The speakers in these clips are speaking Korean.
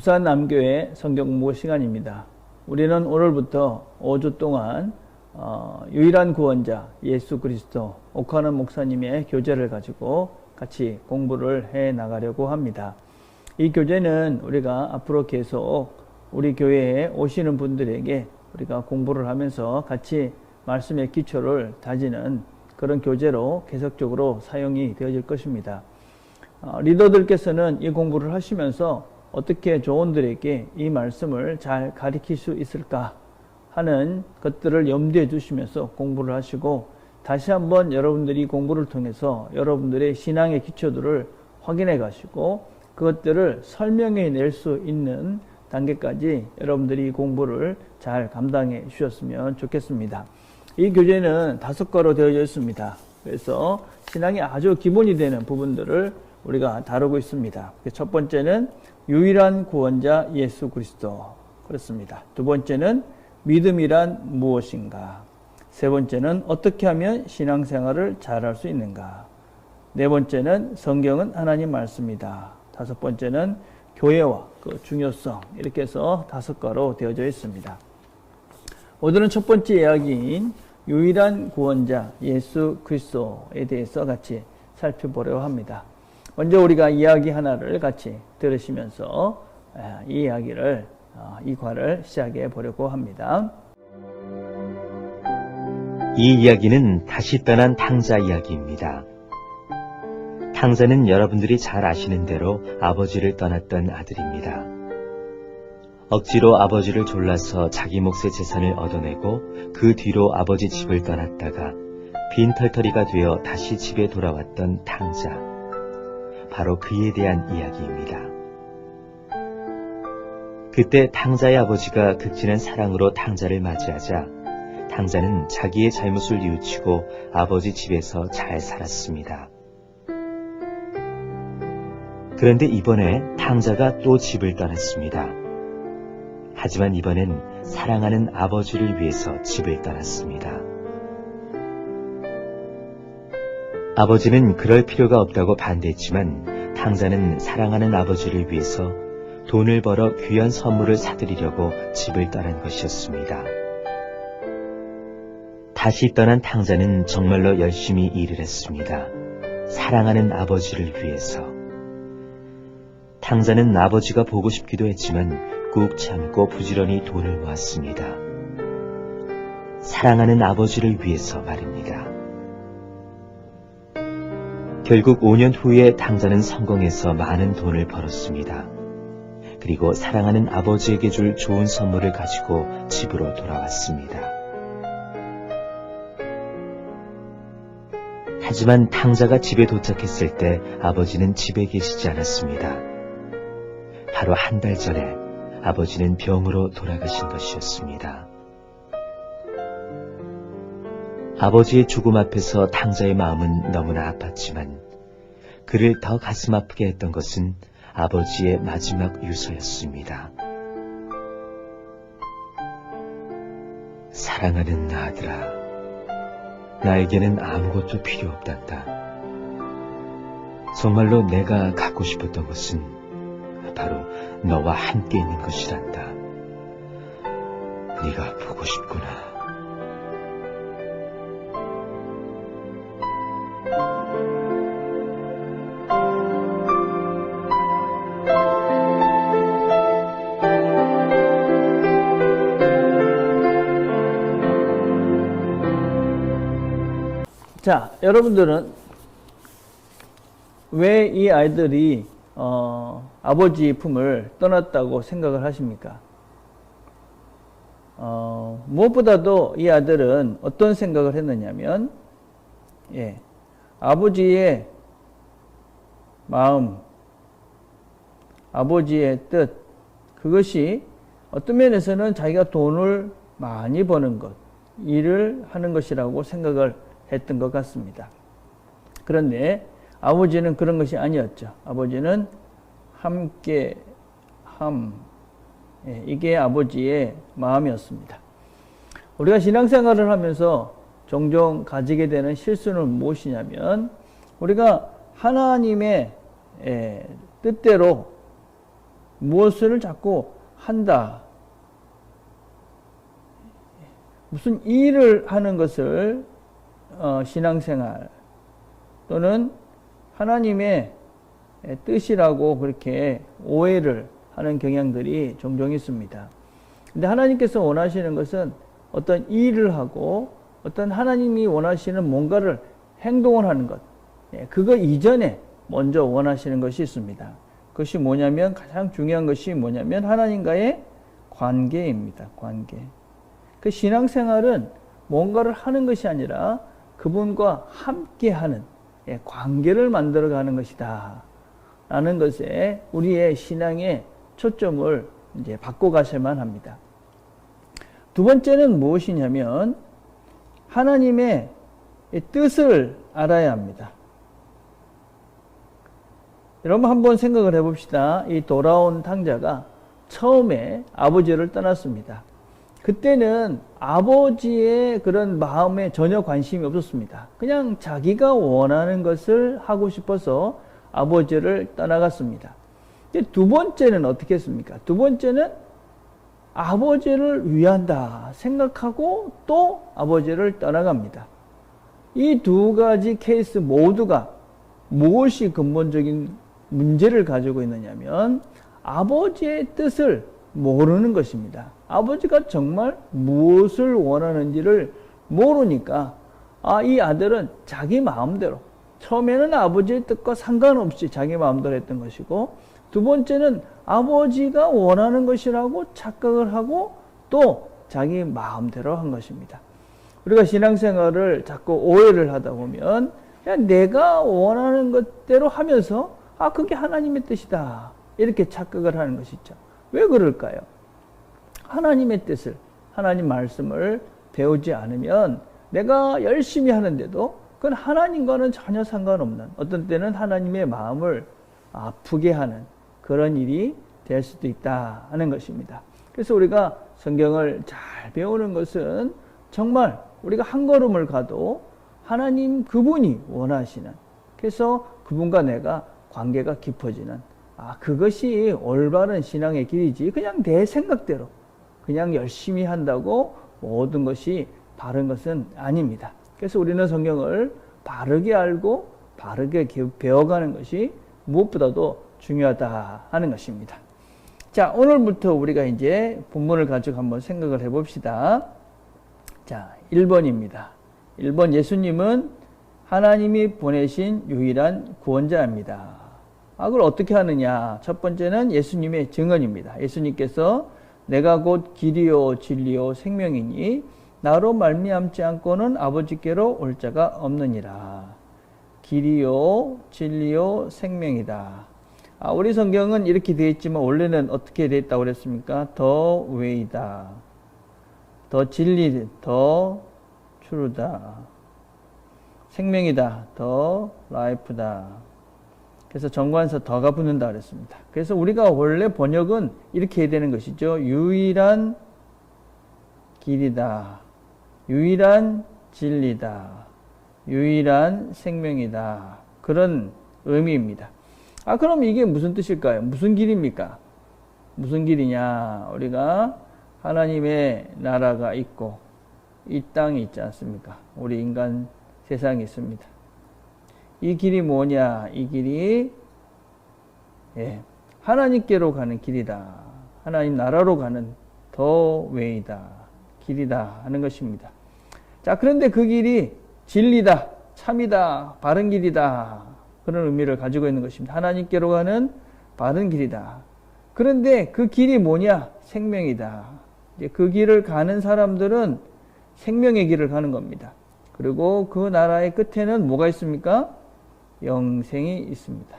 부산 남교회 성경 공부 시간입니다. 우리는 오늘부터 5주 동안 유일한 구원자 예수 그리스도 옥하는 목사님의 교재를 가지고 같이 공부를 해 나가려고 합니다. 이 교재는 우리가 앞으로 계속 우리 교회에 오시는 분들에게 우리가 공부를 하면서 같이 말씀의 기초를 다지는 그런 교재로 계속적으로 사용이 되어질 것입니다. 리더들께서는 이 공부를 하시면서 어떻게 조원들에게 이 말씀을 잘 가르칠 수 있을까 하는 것들을 염두에 두시면서 공부를 하시고, 다시 한번 여러분들이 공부를 통해서 여러분들의 신앙의 기초들을 확인해 가시고 그것들을 설명해 낼 수 있는 단계까지 여러분들이 공부를 잘 감당해 주셨으면 좋겠습니다. 이 교재는 5과로 되어져 있습니다. 그래서 신앙이 아주 기본이 되는 부분들을 우리가 다루고 있습니다. 첫 번째는 유일한 구원자 예수 그리스도, 그렇습니다. 두 번째는 믿음이란 무엇인가, 세 번째는 어떻게 하면 신앙생활을 잘할 수 있는가, 네 번째는 성경은 하나님 말씀이다, 다섯 번째는 교회와 그 중요성, 이렇게 해서 5과로 되어져 있습니다. 오늘은 첫 번째 이야기인 유일한 구원자 예수 그리스도에 대해서 같이 살펴보려고 합니다. 먼저 우리가 이야기 하나를 같이 들으시면서 이 이야기를, 이 과를 시작해 보려고 합니다. 이 이야기는 다시 떠난 탕자 이야기입니다. 탕자는 여러분들이 잘 아시는 대로 아버지를 떠났던 아들입니다. 억지로 아버지를 졸라서 자기 몫의 재산을 얻어내고 그 뒤로 아버지 집을 떠났다가 빈털터리가 되어 다시 집에 돌아왔던 탕자. 바로 그에 대한 이야기입니다. 그때 탕자의 아버지가 극진한 사랑으로 탕자를 맞이하자 탕자는 자기의 잘못을 뉘우치고 아버지 집에서 잘 살았습니다. 그런데 이번에 탕자가 또 집을 떠났습니다. 하지만 이번엔 사랑하는 아버지를 위해서 집을 떠났습니다. 아버지는 그럴 필요가 없다고 반대했지만 탕자는 사랑하는 아버지를 위해서 돈을 벌어 귀한 선물을 사드리려고 집을 떠난 것이었습니다. 다시 떠난 탕자는 정말로 열심히 일을 했습니다. 사랑하는 아버지를 위해서. 탕자는 아버지가 보고 싶기도 했지만 꾹 참고 부지런히 돈을 모았습니다. 사랑하는 아버지를 위해서 말입니다. 결국 5년 후에 탕자는 성공해서 많은 돈을 벌었습니다. 그리고 사랑하는 아버지에게 줄 좋은 선물을 가지고 집으로 돌아왔습니다. 하지만 탕자가 집에 도착했을 때 아버지는 집에 계시지 않았습니다. 바로 한 달 전에 아버지는 병으로 돌아가신 것이었습니다. 아버지의 죽음 앞에서 탕자의 마음은 너무나 아팠지만 그를 더 가슴 아프게 했던 것은 아버지의 마지막 유서였습니다. 사랑하는 아들아, 나에게는 아무것도 필요 없단다. 정말로 내가 갖고 싶었던 것은 바로 너와 함께 있는 것이란다. 네가 보고 싶구나. 자, 여러분들은 왜 이 아이들이 아버지 품을 떠났다고 생각을 하십니까? 무엇보다도 이 아들은 어떤 생각을 했느냐면, 아버지의 마음, 아버지의 뜻, 그것이 어떤 면에서는 자기가 돈을 많이 버는 것, 일을 하는 것이라고 생각을 했던 것 같습니다. 그런데 아버지는 그런 것이 아니었죠. 아버지는 함께함, 이게 아버지의 마음이었습니다. 우리가 신앙생활을 하면서 종종 가지게 되는 실수는 무엇이냐면, 우리가 하나님의 뜻대로 무엇을 자꾸 한다. 무슨 일을 하는 것을 신앙생활 또는 하나님의 뜻이라고 그렇게 오해를 하는 경향들이 종종 있습니다. 근데 하나님께서 원하시는 것은 어떤 일을 하고 어떤 하나님이 원하시는 뭔가를 행동을 하는 것, 그거 이전에 먼저 원하시는 것이 있습니다. 그것이 뭐냐면, 가장 중요한 것이 뭐냐면 하나님과의 관계입니다. 관계. 그 신앙생활은 뭔가를 하는 것이 아니라 그분과 함께하는 관계를 만들어가는 것이다 라는 것에 우리의 신앙의 초점을 이제 바꿔가셔야만 합니다. 두 번째는 무엇이냐면 하나님의 뜻을 알아야 합니다. 여러분 한번 생각을 해봅시다. 이 돌아온 탕자가 처음에 아버지를 떠났습니다. 그때는 아버지의 그런 마음에 전혀 관심이 없었습니다. 그냥 자기가 원하는 것을 하고 싶어서 아버지를 떠나갔습니다. 두 번째는 어떻게 했습니까? 두 번째는 아버지를 위한다 생각하고 또 아버지를 떠나갑니다. 이 두 가지 케이스 모두가 무엇이 근본적인 문제를 가지고 있느냐면 아버지의 뜻을 모르는 것입니다. 아버지가 정말 무엇을 원하는지를 모르니까 이 아들은 자기 마음대로, 처음에는 아버지의 뜻과 상관없이 자기 마음대로 했던 것이고, 두 번째는 아버지가 원하는 것이라고 착각을 하고 또 자기 마음대로 한 것입니다. 우리가 신앙생활을 자꾸 오해를 하다 보면 그냥 내가 원하는 것대로 하면서 그게 하나님의 뜻이다 이렇게 착각을 하는 것이죠. 왜 그럴까요? 하나님의 뜻을, 하나님 말씀을 배우지 않으면 내가 열심히 하는데도 그건 하나님과는 전혀 상관없는, 어떤 때는 하나님의 마음을 아프게 하는 그런 일이 될 수도 있다 하는 것입니다. 그래서 우리가 성경을 잘 배우는 것은 정말 우리가 한 걸음을 가도 하나님 그분이 원하시는, 그래서 그분과 내가 관계가 깊어지는, 그것이 올바른 신앙의 길이지 그냥 내 생각대로 그냥 열심히 한다고 모든 것이 바른 것은 아닙니다. 그래서 우리는 성경을 바르게 알고 바르게 배워가는 것이 무엇보다도 중요하다 하는 것입니다. 자, 오늘부터 우리가 이제 본문을 가지고 한번 생각을 해봅시다. 자, 1번입니다. 1번, 예수님은 하나님이 보내신 유일한 구원자입니다. 그걸 어떻게 하느냐? 첫 번째는 예수님의 증언입니다. 예수님께서 내가 곧 길이요 진리요 생명이니 나로 말미암지 않고는 아버지께로 올 자가 없느니라. 길이요 진리요 생명이다. 우리 성경은 이렇게 되어 있지만 원래는 어떻게 되어 있다고 그랬습니까? 더 웨이다, 더 진리, 더 트루다, 생명이다, 더 라이프다. 그래서 정관사 더가 붙는다 그랬습니다. 그래서 우리가 원래 번역은 이렇게 해야 되는 것이죠. 유일한 길이다, 유일한 진리다, 유일한 생명이다. 그런 의미입니다. 그럼 이게 무슨 뜻일까요? 무슨 길입니까? 무슨 길이냐? 우리가 하나님의 나라가 있고 이 땅이 있지 않습니까? 우리 인간 세상이 있습니다. 이 길이 뭐냐? 이 길이 하나님께로 가는 길이다. 하나님 나라로 가는 더 웨이다, 길이다 하는 것입니다. 자, 그런데 그 길이 진리다, 참이다, 바른 길이다, 그런 의미를 가지고 있는 것입니다. 하나님께로 가는 바른 길이다. 그런데 그 길이 뭐냐? 생명이다. 그 길을 가는 사람들은 생명의 길을 가는 겁니다. 그리고 그 나라의 끝에는 뭐가 있습니까? 영생이 있습니다.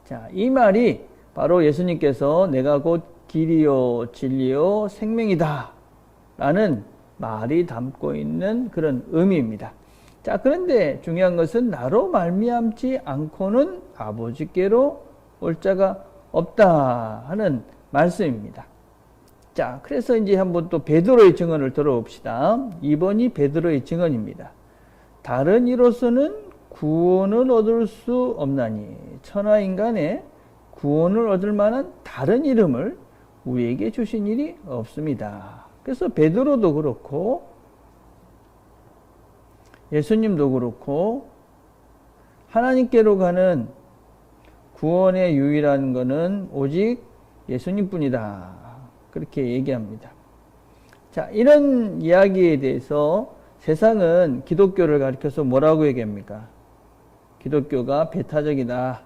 자, 이 말이 바로 예수님께서 내가 곧 길이요 진리요 생명이다 라는 말이 담고 있는 그런 의미입니다. 자, 그런데 중요한 것은 나로 말미암지 않고는 아버지께로 올 자가 없다 하는 말씀입니다. 자, 그래서 이제 한번 또 베드로의 증언을 들어봅시다. 2번이 베드로의 증언입니다. 다른 이로서는 구원을 얻을 수 없나니 천하 인간의 구원을 얻을 만한 다른 이름을 우리에게 주신 일이 없습니다. 그래서 베드로도 그렇고 예수님도 그렇고 하나님께로 가는 구원의 유일한 것은 오직 예수님뿐이다. 그렇게 얘기합니다. 자, 이런 이야기에 대해서 세상은 기독교를 가리켜서 뭐라고 얘기합니까? 기독교가 배타적이다.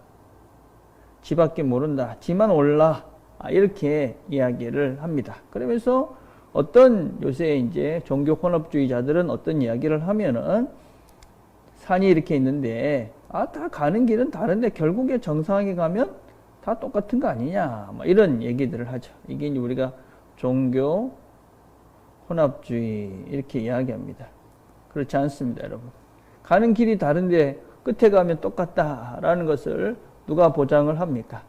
지밖에 모른다. 지만 올라. 이렇게 이야기를 합니다. 그러면서 어떤 요새 이제 종교 혼합주의자들은 어떤 이야기를 하면은 산이 이렇게 있는데 다 가는 길은 다른데 결국에 정상에 가면 다 똑같은 거 아니냐. 이런 얘기들을 하죠. 이게 이제 우리가 종교 혼합주의 이렇게 이야기합니다. 그렇지 않습니다, 여러분. 가는 길이 다른데 끝에 가면 똑같다라는 것을 누가 보장을 합니까?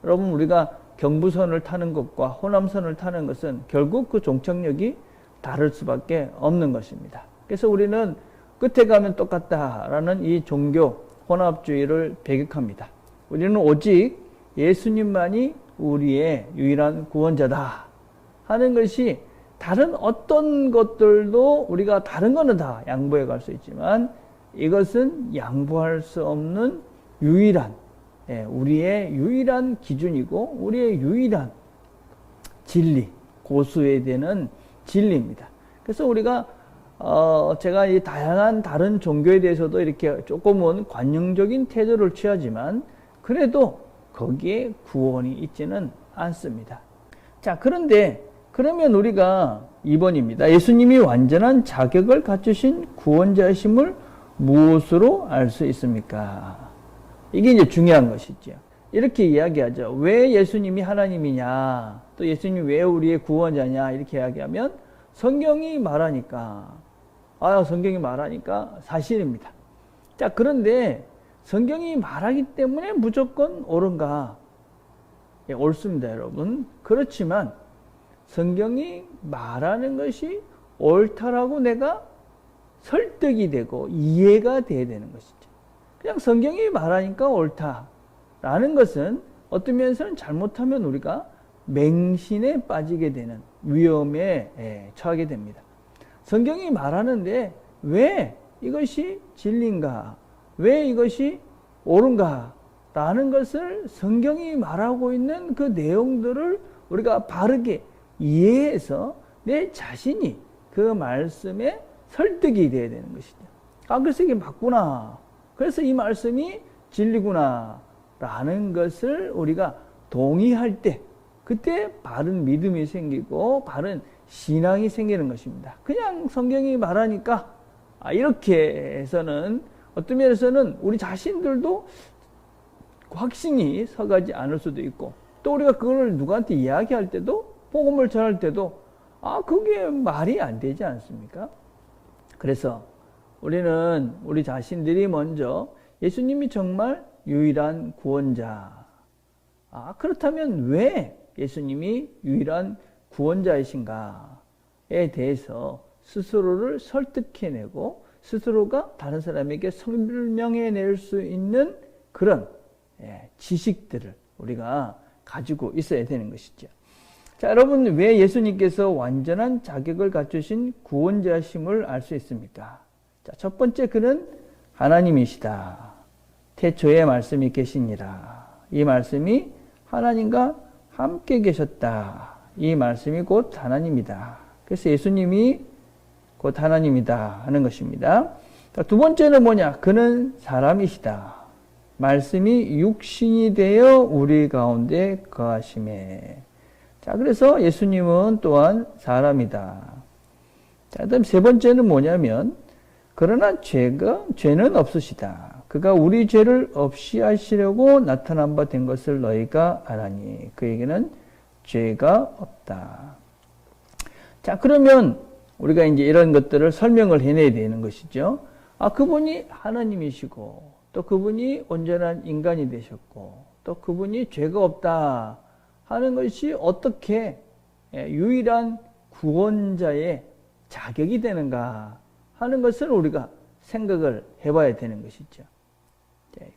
여러분, 우리가 경부선을 타는 것과 호남선을 타는 것은 결국 그 종착역이 다를 수밖에 없는 것입니다. 그래서 우리는 끝에 가면 똑같다라는 이 종교 혼합주의를 배격합니다. 우리는 오직 예수님만이 우리의 유일한 구원자다 하는 것이 다른 어떤 것들도 우리가 다른 거는 다 양보해 갈 수 있지만 이것은 양보할 수 없는 유일한 우리의 유일한 기준이고 우리의 유일한 진리, 고수해야 되는 진리입니다. 그래서 우리가 제가 이 다양한 다른 종교에 대해서도 이렇게 조금은 관용적인 태도를 취하지만 그래도 거기에 구원이 있지는 않습니다. 자, 그런데 그러면 우리가 2번입니다. 예수님이 완전한 자격을 갖추신 구원자이심을 무엇으로 알 수 있습니까? 이게 이제 중요한 것이죠. 이렇게 이야기하죠. 왜 예수님이 하나님이냐? 또 예수님이 왜 우리의 구원자냐? 이렇게 이야기하면 성경이 말하니까 성경이 말하니까 사실입니다. 자, 그런데 성경이 말하기 때문에 무조건 옳은가? 옳습니다, 여러분. 그렇지만 성경이 말하는 것이 옳다라고 내가 설득이 되고 이해가 돼야 되는 것이죠. 그냥 성경이 말하니까 옳다라는 것은 어떤 면에서는 잘못하면 우리가 맹신에 빠지게 되는 위험에 처하게 됩니다. 성경이 말하는데 왜 이것이 진리인가? 왜 이것이 옳은가? 라는 것을 성경이 말하고 있는 그 내용들을 우리가 바르게 이해해서 내 자신이 그 말씀에 설득이 돼야 되는 것이죠. 그래서 이게 맞구나. 그래서 이 말씀이 진리구나. 라는 것을 우리가 동의할 때, 그때 바른 믿음이 생기고 바른 신앙이 생기는 것입니다. 그냥 성경이 말하니까 이렇게 해서는 어떤 면에서는 우리 자신들도 확신이 서가지 않을 수도 있고 또 우리가 그걸 누구한테 이야기할 때도 복음을 전할 때도 그게 말이 안 되지 않습니까? 그래서 우리는 우리 자신들이 먼저 예수님이 정말 유일한 구원자. 그렇다면 왜 예수님이 유일한 구원자이신가에 대해서 스스로를 설득해내고 스스로가 다른 사람에게 설명해낼 수 있는 그런 지식들을 우리가 가지고 있어야 되는 것이죠. 자, 여러분, 왜 예수님께서 완전한 자격을 갖추신 구원자심을 알 수 있습니까? 자, 첫 번째, 그는 하나님이시다. 태초에 말씀이 계시니라. 이 말씀이 하나님과 함께 계셨다. 이 말씀이 곧 하나님이다. 그래서 예수님이 곧 하나님이다 하는 것입니다. 자, 두 번째는 뭐냐? 그는 사람이시다. 말씀이 육신이 되어 우리 가운데 거하심에. 자, 그래서 예수님은 또한 사람이다. 자, 그다음 세 번째는 뭐냐면 그러나 죄는 없으시다. 그가 우리 죄를 없이 하시려고 나타난 바 된 것을 너희가 아나니 그에게는 죄가 없다. 자, 그러면 우리가 이제 이런 것들을 설명을 해내야 되는 것이죠. 그분이 하나님이시고 또 그분이 온전한 인간이 되셨고 또 그분이 죄가 없다 하는 것이 어떻게 유일한 구원자의 자격이 되는가 하는 것을 우리가 생각을 해봐야 되는 것이죠.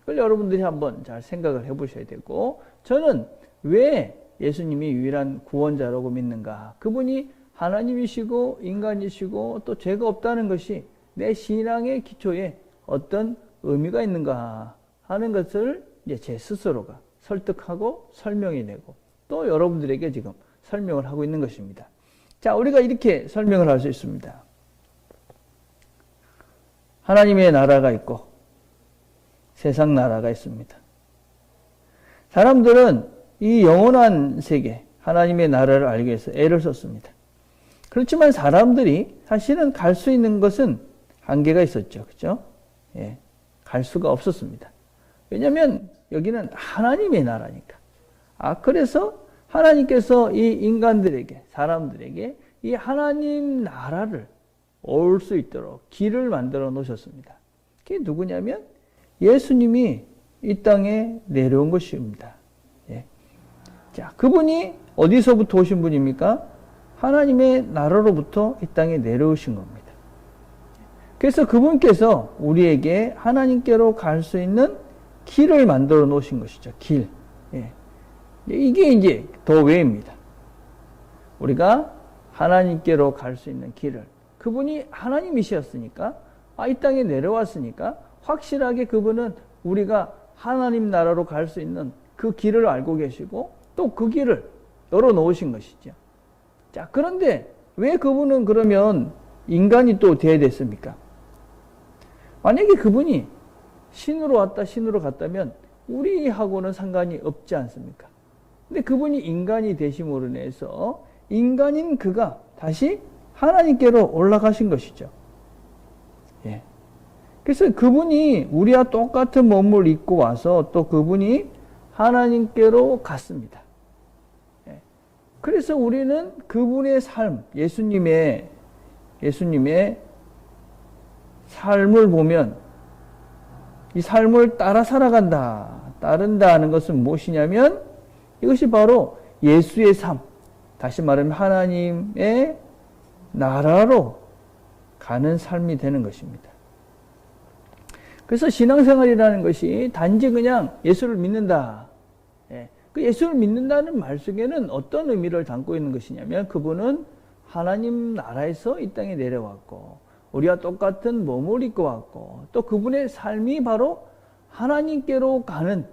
그걸 여러분들이 한번 잘 생각을 해보셔야 되고 저는 왜 예수님이 유일한 구원자라고 믿는가? 그분이 하나님이시고 인간이시고 또 죄가 없다는 것이 내 신앙의 기초에 어떤 의미가 있는가 하는 것을 이제 제 스스로가 설득하고 설명해내고 또 여러분들에게 지금 설명을 하고 있는 것입니다. 자, 우리가 이렇게 설명을 할 수 있습니다. 하나님의 나라가 있고 세상 나라가 있습니다. 사람들은 이 영원한 세계, 하나님의 나라를 알기 위해서 애를 썼습니다. 그렇지만 사람들이 사실은 갈 수 있는 것은 한계가 있었죠. 그죠? 예, 갈 수가 없었습니다. 왜냐하면 여기는 하나님의 나라니까. 그래서 하나님께서 이 인간들에게, 사람들에게 이 하나님 나라를 올 수 있도록 길을 만들어 놓으셨습니다. 그게 누구냐면 예수님이 이 땅에 내려온 것입니다. 예. 자, 그분이 어디서부터 오신 분입니까? 하나님의 나라로부터 이 땅에 내려오신 겁니다. 그래서 그분께서 우리에게 하나님께로 갈 수 있는 길을 만들어 놓으신 것이죠. 길. 예. 이게 이제 더 웨이입니다. 우리가 하나님께로 갈 수 있는 길을. 그분이 하나님이셨으니까, 이 땅에 내려왔으니까, 확실하게 그분은 우리가 하나님 나라로 갈 수 있는 그 길을 알고 계시고, 또 그 길을 열어 놓으신 것이죠. 자, 그런데 왜 그분은 그러면 인간이 또 되어야 됐습니까? 만약에 그분이 신으로 왔다, 신으로 갔다면 우리하고는 상관이 없지 않습니까? 근데 그분이 인간이 되심으로 인해서 인간인 그가 다시 하나님께로 올라가신 것이죠. 예. 그래서 그분이 우리와 똑같은 몸을 입고 와서 또 그분이 하나님께로 갔습니다. 예. 그래서 우리는 그분의 삶, 예수님의 삶을 보면 이 삶을 따라 살아간다, 따른다 하는 것은 무엇이냐면 이것이 바로 예수의 삶, 다시 말하면 하나님의 나라로 가는 삶이 되는 것입니다. 그래서 신앙생활이라는 것이 단지 그냥 예수를 믿는다. 그 예수를 믿는다는 말 속에는 어떤 의미를 담고 있는 것이냐면 그분은 하나님 나라에서 이 땅에 내려왔고 우리와 똑같은 몸을 입고 왔고 또 그분의 삶이 바로 하나님께로 가는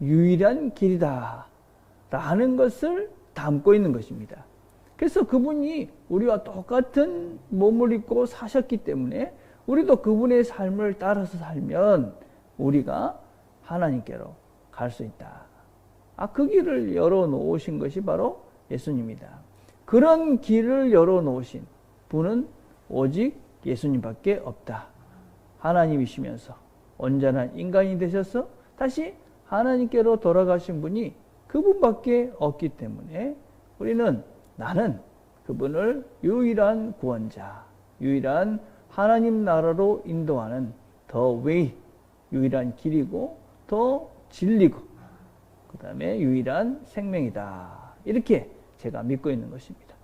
유일한 길이다 라는 것을 담고 있는 것입니다. 그래서 그분이 우리와 똑같은 몸을 입고 사셨기 때문에 우리도 그분의 삶을 따라서 살면 우리가 하나님께로 갈 수 있다. 그 길을 열어놓으신 것이 바로 예수님이다. 그런 길을 열어놓으신 분은 오직 예수님밖에 없다. 하나님이시면서 온전한 인간이 되셔서 다시 하나님께로 돌아가신 분이 그분밖에 없기 때문에 우리는 나는 그분을 유일한 구원자, 유일한 하나님 나라로 인도하는 더 웨이, 유일한 길이고 더 진리고 그 다음에 유일한 생명이다. 이렇게 제가 믿고 있는 것입니다.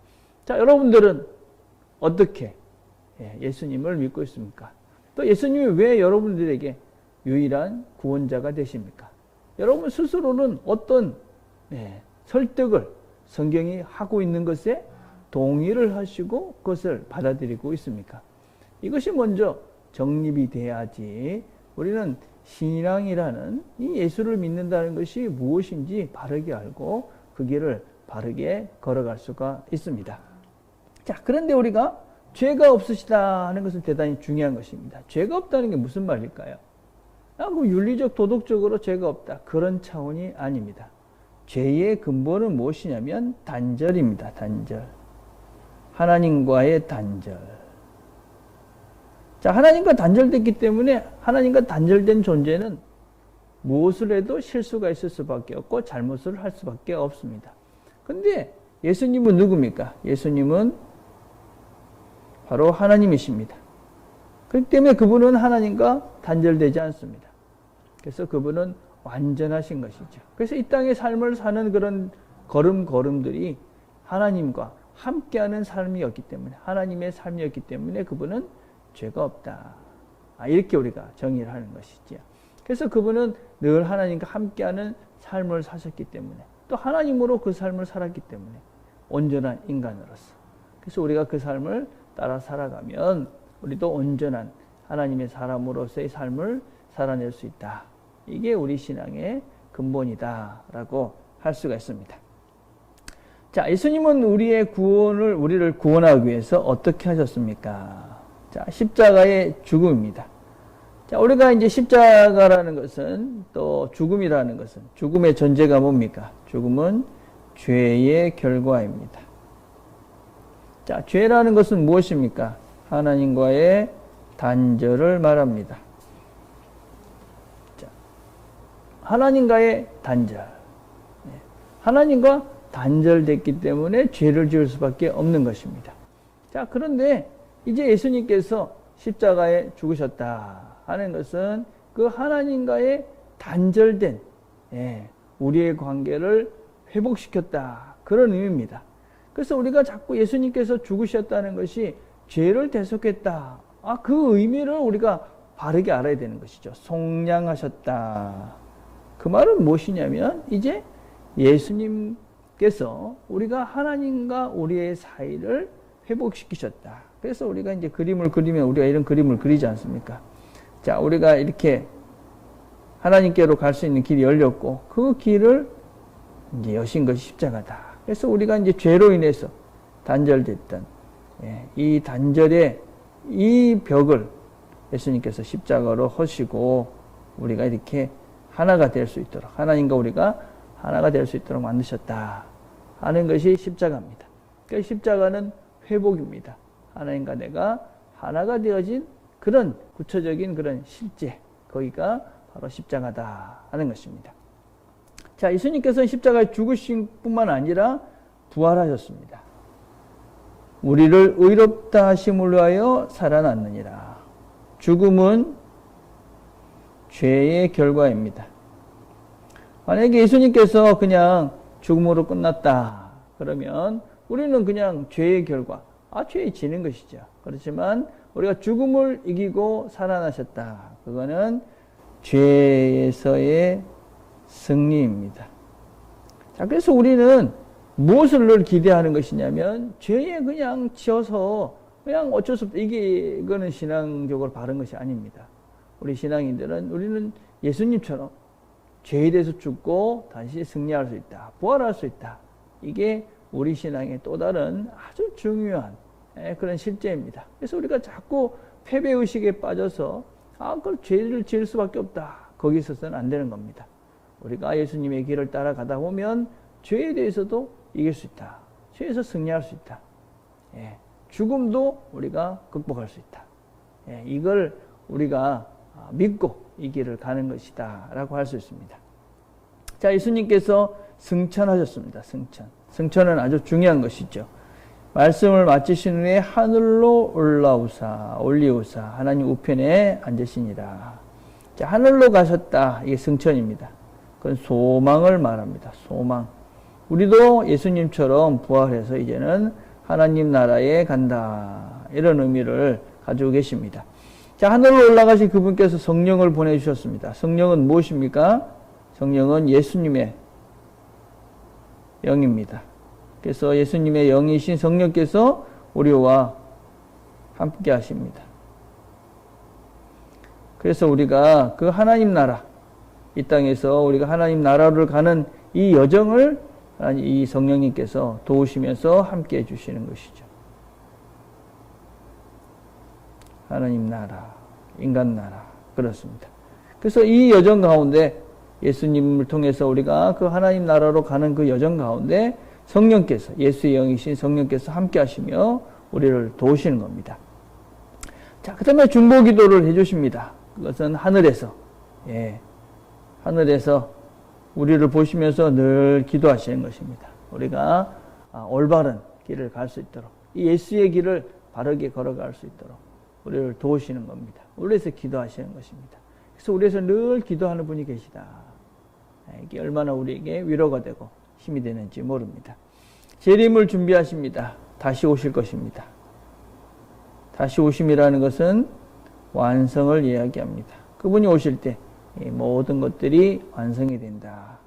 자, 여러분들은 어떻게 예수님을 믿고 있습니까? 또 예수님이 왜 여러분들에게 유일한 구원자가 되십니까? 여러분 스스로는 어떤 설득을 성경이 하고 있는 것에 동의를 하시고 그것을 받아들이고 있습니까? 이것이 먼저 정립이 돼야지 우리는 신앙이라는 이 예수를 믿는다는 것이 무엇인지 바르게 알고 그 길을 바르게 걸어갈 수가 있습니다. 자, 그런데 우리가 죄가 없으시다 하는 것은 대단히 중요한 것입니다. 죄가 없다는 게 무슨 말일까요? 뭐 윤리적, 도덕적으로 죄가 없다. 그런 차원이 아닙니다. 죄의 근본은 무엇이냐면 단절입니다. 단절. 하나님과의 단절. 자, 하나님과 단절됐기 때문에 하나님과 단절된 존재는 무엇을 해도 실수가 있을 수밖에 없고 잘못을 할 수밖에 없습니다. 근데 예수님은 누굽니까? 예수님은 바로 하나님이십니다. 그렇기 때문에 그분은 하나님과 단절되지 않습니다. 그래서 그분은 완전하신 것이죠. 그래서 이 땅의 삶을 사는 그런 걸음걸음들이 하나님과 함께하는 삶이었기 때문에 하나님의 삶이었기 때문에 그분은 죄가 없다. 이렇게 우리가 정의를 하는 것이지요. 그래서 그분은 늘 하나님과 함께하는 삶을 사셨기 때문에, 또 하나님으로 그 삶을 살았기 때문에 온전한 인간으로서, 그래서 우리가 그 삶을 따라 살아가면 우리도 온전한 하나님의 사람으로서의 삶을 살아낼 수 있다. 이게 우리 신앙의 근본이다라고 할 수가 있습니다. 자, 예수님은 우리를 구원하기 위해서 어떻게 하셨습니까? 자, 십자가의 죽음입니다. 자, 우리가 이제 십자가라는 것은, 또 죽음이라는 것은, 죽음의 전제가 뭡니까? 죽음은 죄의 결과입니다. 자, 죄라는 것은 무엇입니까? 하나님과의 단절을 말합니다. 자, 하나님과의 단절. 하나님과 단절됐기 때문에 죄를 지을 수밖에 없는 것입니다. 자, 그런데 이제 예수님께서 십자가에 죽으셨다 하는 것은 그 하나님과의 단절된 우리의 관계를 회복시켰다, 그런 의미입니다. 그래서 우리가 자꾸 예수님께서 죽으셨다는 것이 죄를 대속했다, 그 의미를 우리가 바르게 알아야 되는 것이죠. 속량하셨다. 그 말은 무엇이냐면, 이제 예수님께서 우리가 하나님과 우리의 사이를 회복시키셨다. 그래서 우리가 이제 그림을 그리면 우리가 이런 그림을 그리지 않습니까? 자, 우리가 이렇게 하나님께로 갈 수 있는 길이 열렸고, 그 길을 이제 여신 것이 십자가다. 그래서 우리가 이제 죄로 인해서 단절됐던 이 단절의 이 벽을 예수님께서 십자가로 허시고 우리가 이렇게 하나가 될 수 있도록, 하나님과 우리가 하나가 될 수 있도록 만드셨다 하는 것이 십자가입니다. 그러니까 십자가는 회복입니다. 하나님과 내가 하나가 되어진 그런 구체적인 그런 실제, 거기가 바로 십자가다 하는 것입니다. 자, 예수님께서는 십자가에 죽으신 뿐만 아니라 부활하셨습니다. 우리를 의롭다 하심을 위하여 살아났느니라. 죽음은 죄의 결과입니다. 만약에 예수님께서 그냥 죽음으로 끝났다 그러면 우리는 그냥 죄의 결과, 죄에 지는 것이죠. 그렇지만 우리가 죽음을 이기고 살아나셨다. 그거는 죄에서의 승리입니다. 자, 그래서 우리는 무엇을 늘 기대하는 것이냐면, 죄에 그냥 지어서 그냥 어쩔 수 없다, 이거는 신앙적으로 바른 것이 아닙니다. 우리 신앙인들은, 우리는 예수님처럼 죄에 대해서 죽고 다시 승리할 수 있다, 부활할 수 있다. 이게 우리 신앙의 또 다른 아주 중요한 그런 실제입니다. 그래서 우리가 자꾸 패배의식에 빠져서 그걸 죄를 지을 수밖에 없다, 거기 있어서는 안 되는 겁니다. 우리가 예수님의 길을 따라가다 보면 죄에 대해서도 이길 수 있다, 죄에서 승리할 수 있다, 죽음도 우리가 극복할 수 있다, 이걸 우리가 믿고 이 길을 가는 것이다 라고 할 수 있습니다. 자, 예수님께서 승천하셨습니다. 승천은 아주 중요한 것이죠. 말씀을 마치신 후에 하늘로 올리우사 하나님 우편에 앉으시니라. 자, 하늘로 가셨다, 이게 승천입니다. 그건 소망을 말합니다. 소망. 우리도 예수님처럼 부활해서 이제는 하나님 나라에 간다, 이런 의미를 가지고 계십니다. 자, 하늘로 올라가신 그분께서 성령을 보내주셨습니다. 성령은 무엇입니까? 성령은 예수님의 영입니다. 그래서 예수님의 영이신 성령께서 우리와 함께 하십니다. 그래서 우리가 그 하나님 나라, 이 땅에서 우리가 하나님 나라를 가는 이 여정을 이 성령님께서 도우시면서 함께 해주시는 것이죠. 하나님 나라, 인간 나라, 그렇습니다. 그래서 이 여정 가운데 예수님을 통해서 우리가 그 하나님 나라로 가는 그 여정 가운데 성령께서, 예수의 영이신 성령께서 함께 하시며 우리를 도우시는 겁니다. 자, 그 다음에 중보기도를 해주십니다. 그것은 하늘에서, 하늘에서 우리를 보시면서 늘 기도하시는 것입니다. 우리가 올바른 길을 갈 수 있도록, 이 예수의 길을 바르게 걸어갈 수 있도록 우리를 도우시는 겁니다. 우리에서 기도하시는 것입니다. 그래서 우리에서 늘 기도하는 분이 계시다. 이게 얼마나 우리에게 위로가 되고 힘이 되는지 모릅니다. 재림을 준비하십니다. 다시 오실 것입니다. 다시 오심이라는 것은 완성을 이야기합니다. 그분이 오실 때 이 모든 것들이 완성이 된다.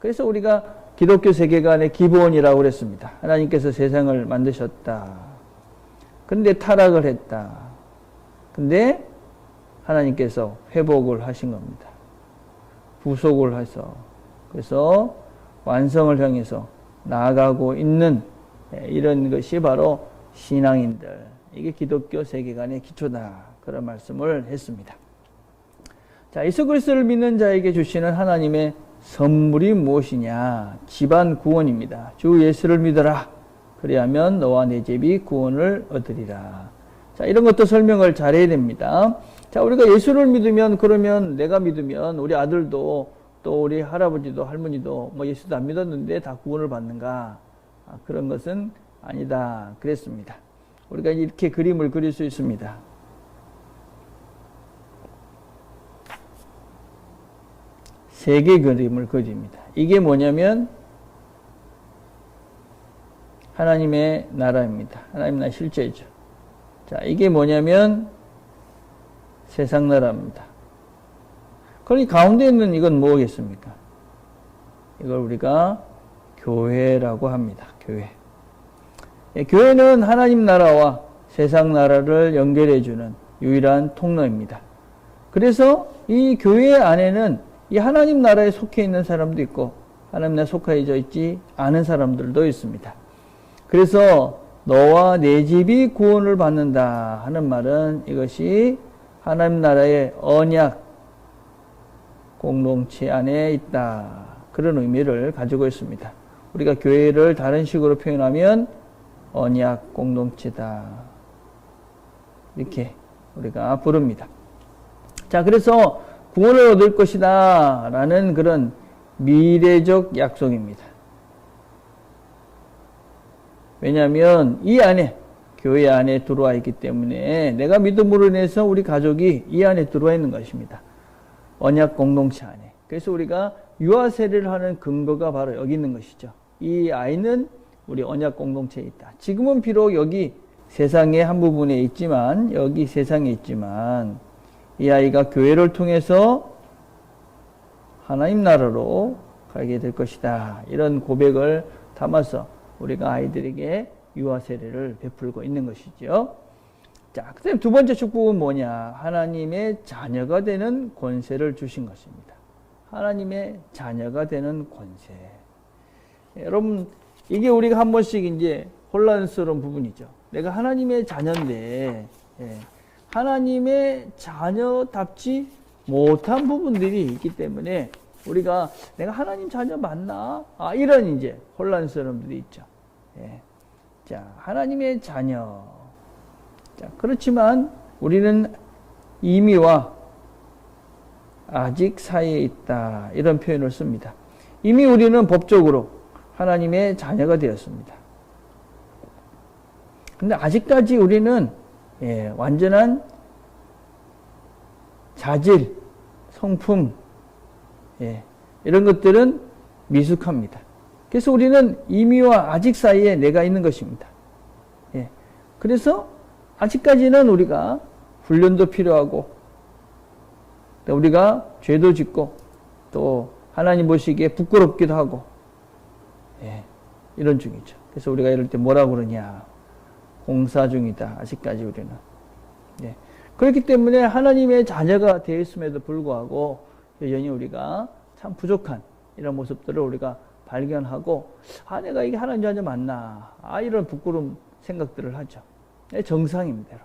그래서 우리가 기독교 세계관의 기본이라고 그랬습니다. 하나님께서 세상을 만드셨다. 그런데 타락을 했다. 근데 하나님께서 회복을 하신 겁니다. 부속을 해서, 그래서 완성을 향해서 나아가고 있는 이런 것이 바로 신앙인들, 이게 기독교 세계관의 기초다, 그런 말씀을 했습니다. 자, 예수 그리스도를 믿는 자에게 주시는 하나님의 선물이 무엇이냐? 집안 구원입니다. 주 예수를 믿어라. 그리하면 너와 내 집이 구원을 얻으리라. 자, 이런 것도 설명을 잘해야 됩니다. 자, 우리가 예수를 믿으면, 그러면 내가 믿으면 우리 아들도 또 우리 할아버지도 할머니도 뭐 예수도 안 믿었는데 다 구원을 받는가? 그런 것은 아니다. 그랬습니다. 우리가 이렇게 그림을 그릴 수 있습니다. 세 개의 그림을 그립니다. 이게 뭐냐면 하나님의 나라입니다. 하나님 나라 실제죠. 자, 이게 뭐냐면 세상 나라입니다. 그러니 가운데 있는 이건 뭐겠습니까? 이걸 우리가 교회라고 합니다. 교회. 교회는 하나님 나라와 세상 나라를 연결해주는 유일한 통로입니다. 그래서 이 교회 안에는 이 하나님 나라에 속해 있는 사람도 있고 하나님 나라에 속해져 있지 않은 사람들도 있습니다. 그래서 너와 내 집이 구원을 받는다 하는 말은 이것이 하나님 나라의 언약 공동체 안에 있다, 그런 의미를 가지고 있습니다. 우리가 교회를 다른 식으로 표현하면 언약 공동체다, 이렇게 우리가 부릅니다. 자, 그래서 구원을 얻을 것이다 라는 그런 미래적 약속입니다. 왜냐하면 이 안에, 교회 안에 들어와 있기 때문에 내가 믿음으로 인해서 우리 가족이 이 안에 들어와 있는 것입니다. 언약 공동체 안에. 그래서 우리가 유아 세례를 하는 근거가 바로 여기 있는 것이죠. 이 아이는 우리 언약 공동체에 있다. 지금은 비록 여기 세상의 한 부분에 있지만, 여기 세상에 있지만 이 아이가 교회를 통해서 하나님 나라로 가게 될 것이다. 이런 고백을 담아서 우리가 아이들에게 유아 세례를 베풀고 있는 것이죠. 자, 그 다음에 두 번째 축복은 뭐냐? 하나님의 자녀가 되는 권세를 주신 것입니다. 하나님의 자녀가 되는 권세. 여러분, 이게 우리가 한 번씩 이제 혼란스러운 부분이죠. 내가 하나님의 자녀인데, 하나님의 자녀답지 못한 부분들이 있기 때문에 우리가 내가 하나님 자녀 맞나? 이런 이제 혼란스러움들이 있죠. 자, 하나님의 자녀. 자, 그렇지만 우리는 이미와 아직 사이에 있다, 이런 표현을 씁니다. 이미 우리는 법적으로 하나님의 자녀가 되었습니다. 근데 아직까지 우리는 완전한 자질, 성품, 이런 것들은 미숙합니다. 그래서 우리는 이미와 아직 사이에 내가 있는 것입니다. 그래서 아직까지는 우리가 훈련도 필요하고, 우리가 죄도 짓고, 또 하나님 보시기에 부끄럽기도 하고, 이런 중이죠. 그래서 우리가 이럴 때 뭐라고 그러냐? 공사 중이다. 아직까지 우리는. 그렇기 때문에 하나님의 자녀가 되어 있음에도 불구하고 여전히 우리가 참 부족한 이런 모습들을 우리가 발견하고, 내가 이게 하나님 자녀 맞나? 이런 부끄러운 생각들을 하죠. 정상입니다.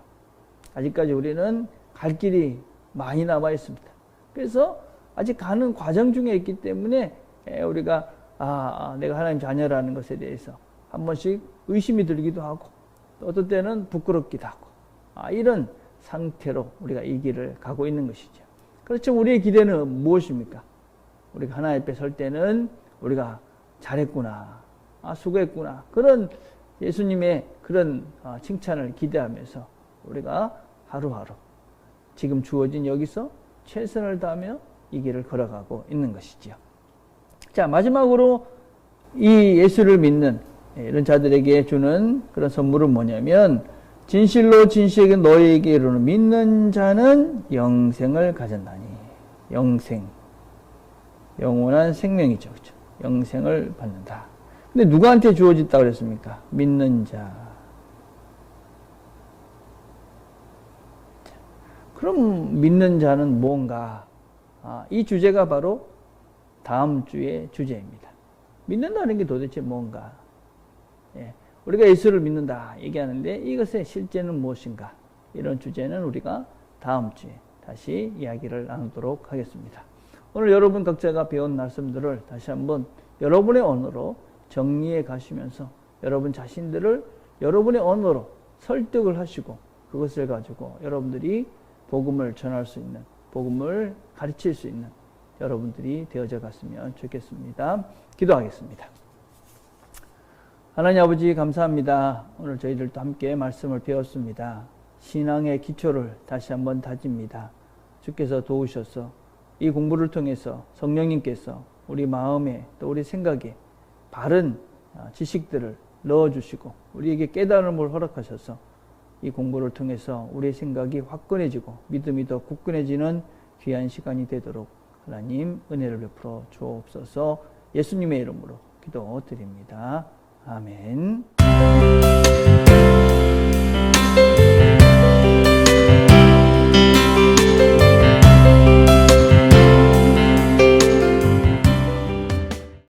아직까지 우리는 갈 길이 많이 남아 있습니다. 그래서 아직 가는 과정 중에 있기 때문에 우리가 내가 하나님 자녀라는 것에 대해서 한 번씩 의심이 들기도 하고, 어떤 때는 부끄럽기도 하고, 이런 상태로 우리가 이 길을 가고 있는 것이죠. 그렇죠. 우리의 기대는 무엇입니까? 우리가 하나님 앞에 설 때는 우리가 잘했구나, 수고했구나, 그런 예수님의 그런 칭찬을 기대하면서 우리가 하루하루 지금 주어진 여기서 최선을 다하며 이 길을 걸어가고 있는 것이지요. 자, 마지막으로 이 예수를 믿는 이런 자들에게 주는 그런 선물은 뭐냐면, 진실로 진실하게 너희에게 이르노니 믿는 자는 영생을 가졌나니. 영생, 영원한 생명이죠. 그렇죠? 영생을 받는다. 근데 누구한테 주어졌다고 그랬습니까? 믿는 자. 그럼 믿는 자는 뭔가? 이 주제가 바로 다음 주의 주제입니다. 믿는다는 게 도대체 뭔가? 예, 우리가 예수를 믿는다 얘기하는데 이것의 실제는 무엇인가? 이런 주제는 우리가 다음 주에 다시 이야기를 나누도록 하겠습니다. 오늘 여러분 각자가 배운 말씀들을 다시 한번 여러분의 언어로 정리해 가시면서 여러분 자신들을 여러분의 언어로 설득을 하시고 그것을 가지고 여러분들이 복음을 전할 수 있는, 복음을 가르칠 수 있는 여러분들이 되어져 갔으면 좋겠습니다. 기도하겠습니다. 하나님 아버지 감사합니다. 오늘 저희들도 함께 말씀을 배웠습니다. 신앙의 기초를 다시 한번 다집니다. 주께서 도우셔서 이 공부를 통해서 성령님께서 우리 마음에 또 우리 생각에 바른 지식들을 넣어주시고 우리에게 깨달음을 허락하셔서 이 공부를 통해서 우리의 생각이 화끈해지고 믿음이 더 굳건해지는 귀한 시간이 되도록 하나님 은혜를 베풀어 주옵소서. 예수님의 이름으로 기도드립니다. 아멘.